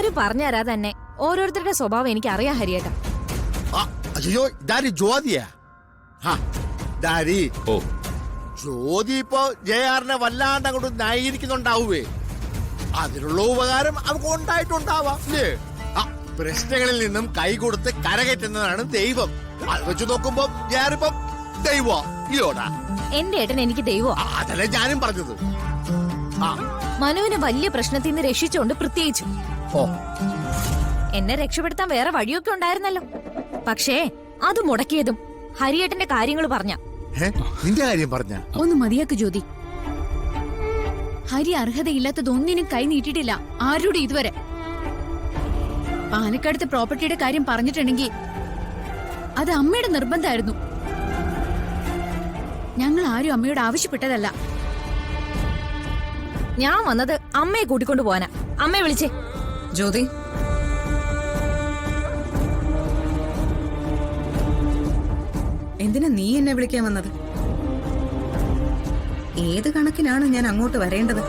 അവര് പറഞ്ഞുതരാ തന്നെ ഓരോരുത്തരുടെ സ്വഭാവം എനിക്ക് അറിയാം ഹരിയേട്ടാ. അയ്യോ ഡാഡി ജ്യോതിയാ? ഡാഡി ഓ ജ്യോതി ഇപ്പൊ ജയാറിനെ വല്ലാണ്ട് അങ്ങോട്ട് ന്യായീകരിക്കുന്നുണ്ടാവുവേ. അതിനുള്ള ഉപകാരം അവർക്ക് ഉണ്ടായിട്ടുണ്ടാവാം. പ്രശ്നങ്ങളിൽ നിന്നും കൈ കൊടുത്ത് കരകയറ്റുന്നതാണ് ദൈവം. അത് വെച്ച് നോക്കുമ്പോ ഞാനിപ്പം ദൈവ ഇല്ലോടാ. എന്റെ ഏട്ടൻ എനിക്ക് ദൈവോ? അതല്ലേ ഞാനും പറഞ്ഞത്. മനുവിനെ വലിയ പ്രശ്നത്തിൽ നിന്ന് രക്ഷിച്ചുകൊണ്ട് പ്രത്യേകിച്ചു. എന്നെ രക്ഷപ്പെടുത്താൻ വേറെ വഴിയൊക്കെ ഉണ്ടായിരുന്നല്ലോ. പക്ഷേ അത് മുടക്കിയതും ഹരിയേട്ടന്റെ കാര്യങ്ങൾ പറഞ്ഞ. നിന്റെ കാര്യം പറഞ്ഞ ഒന്ന് മതിയാക്ക് ജ്യോതി. ഹരി അർഹതയില്ലാത്തതൊന്നിനും കൈ നീട്ടിയിട്ടില്ല ആരുടെ ഇതുവരെ. പാലക്കാടത്തെ പ്രോപ്പർട്ടിയുടെ കാര്യം പറഞ്ഞിട്ടുണ്ടെങ്കിൽ അത് അമ്മയുടെ നിർബന്ധമായിരുന്നു. ഞങ്ങൾ ആരും അമ്മയോട് ആവശ്യപ്പെട്ടതല്ല. ഞാൻ വന്നത് അമ്മയെ കൂട്ടിക്കൊണ്ടു പോവാനാ. അമ്മയെ വിളിച്ചേ. ജ്യോതി, എന്തിനാ നീ എന്നെ വിളിക്കാൻ വന്നത്? ഏത് കണക്കിനാണ് ഞാൻ അങ്ങോട്ട് വരേണ്ടത്?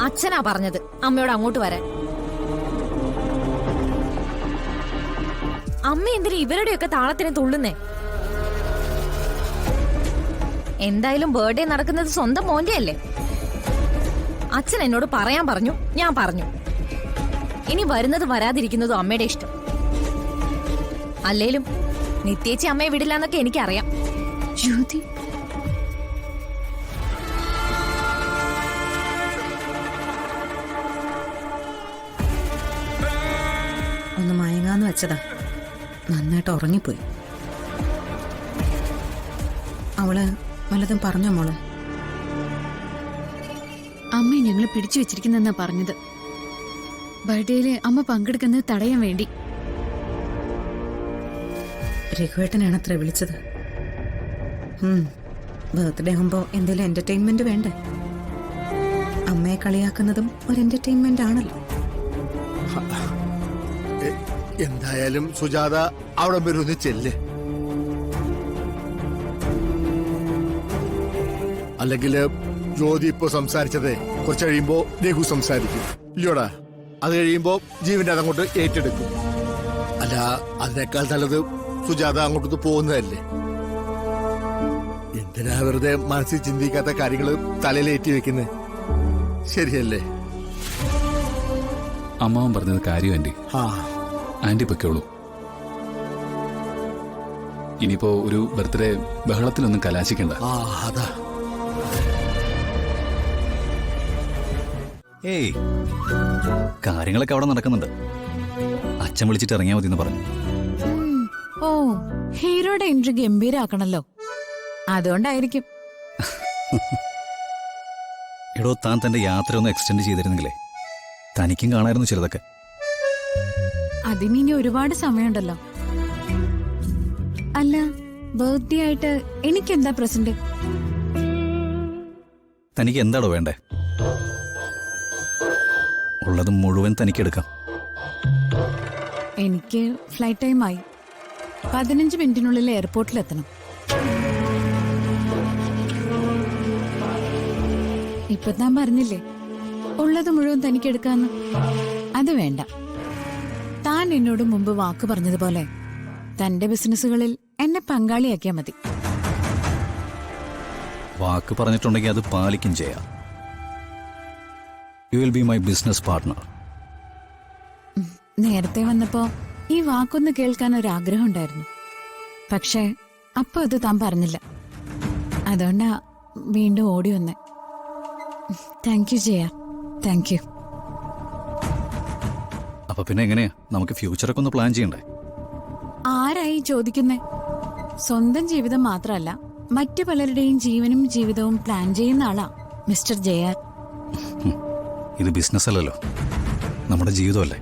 അച്ഛനാ പറഞ്ഞത് അമ്മയോട് അങ്ങോട്ട് വരാൻ. അമ്മ എന്തിനാ ഇവരുടെയൊക്കെ താളത്തിന് തുള്ളുന്നേ? എന്തായാലും ബർത്ത്ഡേ നടക്കുന്നത് സ്വന്തം മോന്റെ അല്ലേ. അച്ഛൻ എന്നോട് പറയാൻ പറഞ്ഞു, ഞാൻ പറഞ്ഞു. ഇനി വരുന്നത് വരാതിരിക്കുന്നതും അമ്മയുടെ ഇഷ്ടം. അല്ലേലും നിത്യേച്ചി അമ്മയെ വിടില്ല എന്നൊക്കെ എനിക്കറിയാം. ജ്യോതി, ഒന്ന് മയങ്ങാന്ന് വെച്ചതാ, നന്നായിട്ട് ഉറങ്ങിപ്പോയി. അവള് വല്ലതും പറഞ്ഞോ മോളെ? അമ്മ ഞങ്ങളെ പിടിച്ചു വെച്ചിരിക്കുന്നെന്നാ പറഞ്ഞത്. ബർത്ത്ഡേയില് അമ്മ പങ്കെടുക്കുന്നത് തടയാൻ വേണ്ടി. രഘുവേട്ടനാണ് അത്ര വിളിച്ചത്. ബർത്ത്ഡേ ആകുമ്പോ എന്തെങ്കിലും എന്റർടൈൻമെന്റ് വേണ്ടേ? അമ്മയെ കളിയാക്കുന്നതും ഒരു എന്റർടൈൻമെന്റ് ആണല്ലോ. എന്തായാലും സുജാത അവിടെ വരുന്ന് ചെല്ല്. അല്ലെങ്കിൽ ജ്യോതി ഇപ്പൊ സംസാരിച്ചതേ കുറച്ച് കഴിയുമ്പോ രഘു സംസാരിക്കും ഇല്ലയോടാ. അത് കഴിയുമ്പോ ജീവന്റെ അതങ്ങോട്ട് ഏറ്റെടുക്കും. അല്ല, അതിനേക്കാൾ നല്ലത് സുജാത അങ്ങോട്ട് പോകുന്നതല്ലേ. എന്തിനാ വെറുതെ മനസ്സിൽ ചിന്തിക്കാത്ത കാര്യങ്ങള് തലയിലേറ്റി വെക്കുന്നത്? ശരിയല്ലേ? അമ്മാവൻ പറഞ്ഞത് കാര്യം ആന്റി. ആന്റി പൊയ്ക്കോളൂ. ഇനിയിപ്പോ ഒരു ബർത്ത്ഡേ ബഹളത്തിലൊന്നും കലാശിക്കണ്ട. അതാ. ഏയ്, കാര്യങ്ങളൊക്കെ അവിടെ നടക്കുന്നുണ്ട്. അച്ഛൻ വിളിച്ചിട്ട് ഇറങ്ങിയാൽ മതി എന്ന് പറഞ്ഞു. ഓ, ഹീറോയുടെ എൻട്രി ഗംഭീരാക്കണല്ലോ, അതുകൊണ്ടായിരിക്കും. എടോ, താൻ തന്റെ യാത്ര ഒന്ന് എക്സ്റ്റെൻഡ് ചെയ്തിരുന്നെങ്കിലേ തനിക്കും കാണായിരുന്നു ചിലതൊക്കെ. അതിനി ഒരുപാട് സമയമുണ്ടല്ലോ. അല്ല, ബർത്ത്ഡേ ആയിട്ട് എനിക്കെന്താ പ്രസന്റ്? തനിക്ക് എന്താടോ വേണ്ടേ? ഉള്ളത് മുഴുവൻ തനിക്കെടുക്കാം. എനിക്ക് ഫ്ലൈറ്റ് ടൈം ആയി. 15 മിനിറ്റിനുള്ളിൽ എയർപോർട്ടിലെത്തണം. ഇപ്പൊ താൻ പറഞ്ഞില്ലേ ഉള്ളത് മുഴുവൻ തനിക്കെടുക്കാന്ന്. അത് വേണ്ട. താൻ എന്നോട് മുമ്പ് വാക്ക് പറഞ്ഞതുപോലെ തന്റെ ബിസിനസ്സുകളിൽ എന്നെ പങ്കാളിയാക്കിയാ മതി. വാക്ക് പറഞ്ഞിട്ടുണ്ടെങ്കിൽ അത് പാലിക്കും ചെയ്യാം. You will be my business partner. നേരത്തെ വന്നപ്പോ ഈ വാക്കൊന്ന് കേൾക്കാൻ ഒരാഗ്രഹം ഉണ്ടായിരുന്നു. പക്ഷേ അപ്പൊ അത് താൻ പറഞ്ഞില്ല. അതുകൊണ്ടാ വീണ്ടും ഓടി വന്നേ. Thank you Jaya, thank you. അപ്പൊ പിന്നെ എങ്ങനെയാ നമുക്ക് ഫ്യൂച്ചറൊക്കെ ഒന്ന് പ്ലാൻ ചെയ്യണ്ടേ? ആരായി ചോദിക്കുന്നേ? സ്വന്തം ജീവിതം മാത്രമല്ല, മറ്റു പലരുടെയും ജീവനും ജീവിതവും പ്ലാൻ ചെയ്യുന്ന ആളാ മിസ്റ്റർ ജയ. ഇത് ബിസിനസ് അല്ലല്ലോ, നമ്മുടെ ജീവിതമല്ലേ.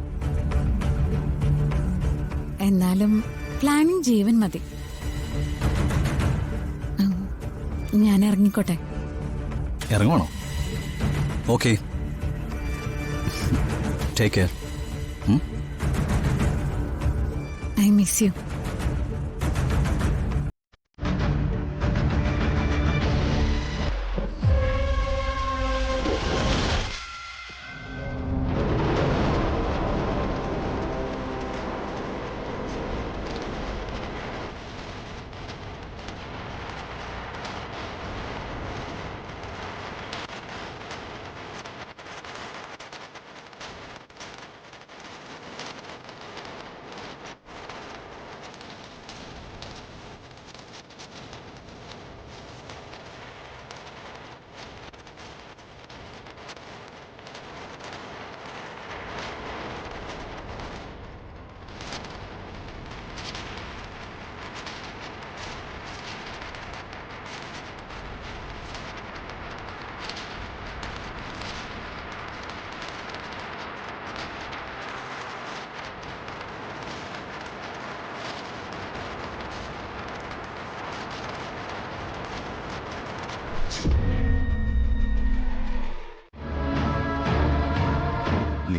എന്നാലും പ്ലാനിങ് ജീവൻ മതി. ഞാൻ ഇറങ്ങിക്കോട്ടെ? ഇറങ്ങണോ? Okay, take care. I miss you.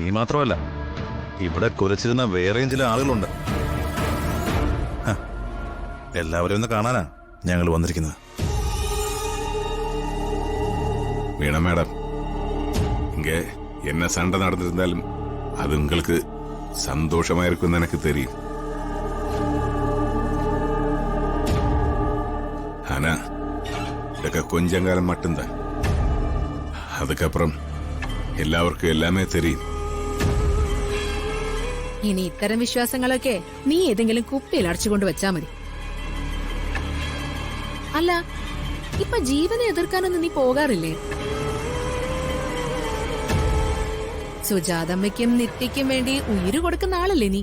നീ മാത്രമല്ല, ഇവിടെ കുലച്ചിരുന്ന വേറെയും ചില ആളുകളുണ്ട്. ഹ, എല്ലാവരെയും ഒന്ന് കാണാനാ ഞങ്ങൾ വന്നിരിക്കുന്നത്. വീണ மேடம், இங்க என்ன சண்டை நடந்திருந்தாலும் அது உங்களுக்கு சந்தோஷமா இருக்கும்னு எனக்கு தெரியும். ஆனா ഇതൊക്കെ கொஞ்சம் காலம் மட்டும்தான். அதுக்கப்புறம் എല്ലാവർക്കും എല്ലാമേ தெரியும். ഇനി ഇത്തരം വിശ്വാസങ്ങളൊക്കെ നീ ഏതെങ്കിലും കുപ്പിയിൽ അടച്ചുകൊണ്ട് വെച്ചാ മതി. അല്ല, ഇപ്പൊ ജീവനെ എതിർക്കാനൊന്നും നീ പോകാറില്ലേ? സുജാതമ്മയ്ക്കും നിത്യയ്ക്കും വേണ്ടി ഉയിര് കൊടുക്കുന്ന ആളല്ലേ നീ?